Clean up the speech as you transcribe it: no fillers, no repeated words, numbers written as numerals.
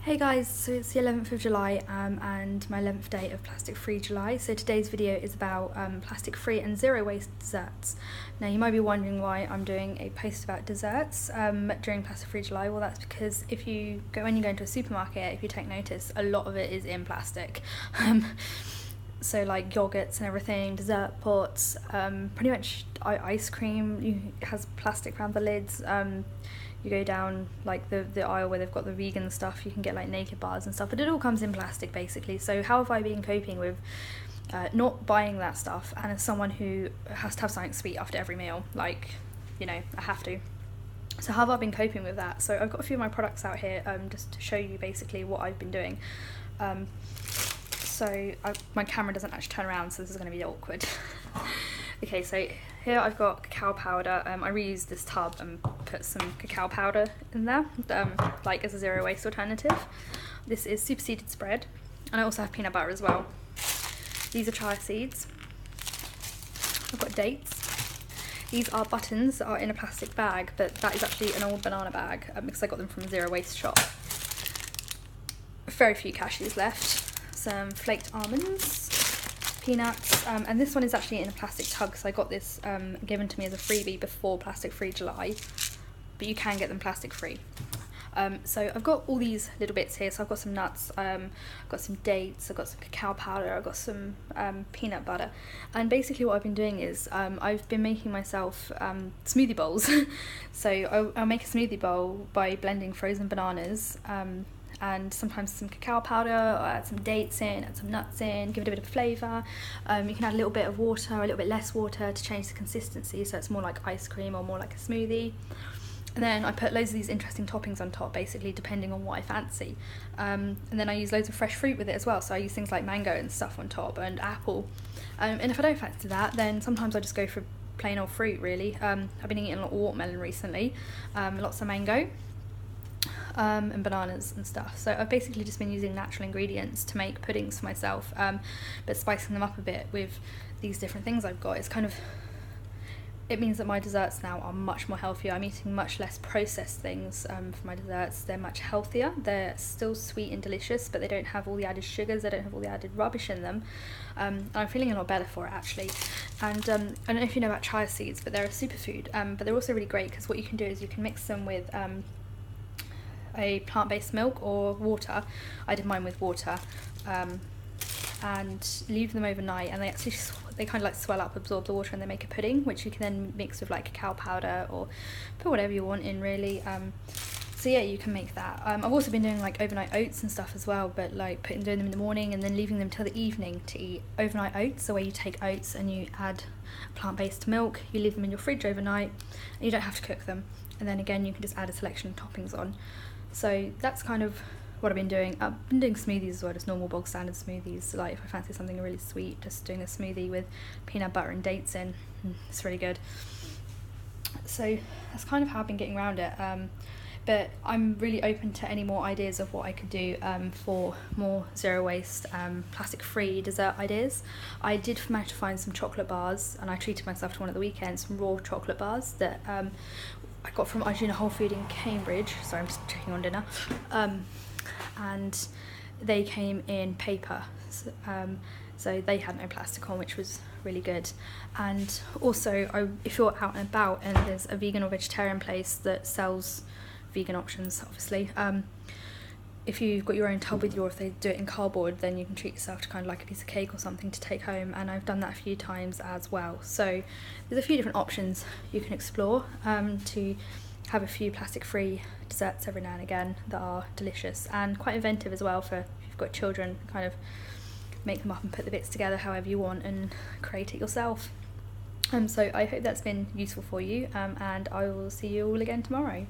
Hey guys, so it's the 11th of July and my 11th day of plastic free July. So today's video is about plastic free and zero waste desserts. Now you might be wondering why I'm doing a post about desserts during plastic free July. Well, that's because when you go into a supermarket, if you take notice, a lot of it is in plastic. So like yogurts and everything, dessert pots, pretty much ice cream has plastic around the lids. You go down like the aisle where they've got the vegan stuff, you can get like naked bars and stuff, but it all comes in plastic basically. So how have I been coping with not buying that stuff, and as someone who has to have something sweet after every meal, like, you know, I have to. So how have I been coping with that? So I've got a few of my products out here just to show you basically what I've been doing. My camera doesn't actually turn around, so this is going to be awkward. Okay, so here I've got cacao powder. I reused this tub and put some cacao powder in there, like as a zero waste alternative. This is superseded spread, and I also have peanut butter as well. These are chia seeds. I've got dates. These are buttons that are in a plastic bag, but that is actually an old banana bag because I got them from a zero waste shop. Very few cashews left. Some flaked almonds, peanuts, and this one is actually in a plastic tub because I got this given to me as a freebie before plastic free July, but you can get them plastic free. So I've got all these little bits here. So I've got some nuts, I've got some dates, I've got some cacao powder, I've got some peanut butter, and basically what I've been doing is I've been making myself smoothie bowls. So I'll make a smoothie bowl by blending frozen bananas, and sometimes some cacao powder, or add some dates in, add some nuts in, give it a bit of flavour. You can add a little bit of water, or a little bit less water to change the consistency so it's more like ice cream or more like a smoothie. And then I put loads of these interesting toppings on top, basically depending on what I fancy. And then I use loads of fresh fruit with it as well, so I use things like mango and stuff on top, and apple. And if I don't fancy that, then sometimes I just go for plain old fruit really. I've been eating a lot of watermelon recently, lots of mango. And bananas and stuff. So I've basically just been using natural ingredients to make puddings for myself, but spicing them up a bit with these different things I've got. It means that my desserts now are much more healthier. I'm eating much less processed things for my desserts. They're much healthier. They're still sweet and delicious, but they don't have all the added sugars, they don't have all the added rubbish in them. And I'm feeling a lot better for it actually. And I don't know if you know about chia seeds, but they're a superfood, but they're also really great because what you can do is you can mix them with a plant-based milk or water. I did mine with water, and leave them overnight, and they kind of like swell up, absorb the water, and they make a pudding which you can then mix with like cacao powder or put whatever you want in really. So yeah, you can make that. I've also been doing like overnight oats and stuff as well, but like doing them in the morning and then leaving them till the evening to eat. Overnight oats, the way you take oats and you add plant-based milk, you leave them in your fridge overnight, and you don't have to cook them, and then again you can just add a selection of toppings on. So that's kind of what I've been doing. I've been doing smoothies as well, just normal bog standard smoothies. Like if I fancy something really sweet, just doing a smoothie with peanut butter and dates in. It's really good. So that's kind of how I've been getting around it. But I'm really open to any more ideas of what I could do for more zero waste, plastic free dessert ideas. I did manage to find some chocolate bars, and I treated myself to one at the weekend, some raw chocolate bars that I got from Arjuna Whole Food in Cambridge. Sorry, I'm just checking on dinner. And they came in paper, so they had no plastic on, which was really good. And also, if you're out and about and there's a vegan or vegetarian place that sells vegan options, obviously, if you've got your own tub with if they do it in cardboard, then you can treat yourself to kind of like a piece of cake or something to take home, and I've done that a few times as well. So there's a few different options you can explore to have a few plastic free desserts every now and again that are delicious and quite inventive as well for if you've got children. Kind of make them up and put the bits together however you want and create it yourself. So I hope that's been useful for you, and I will see you all again tomorrow.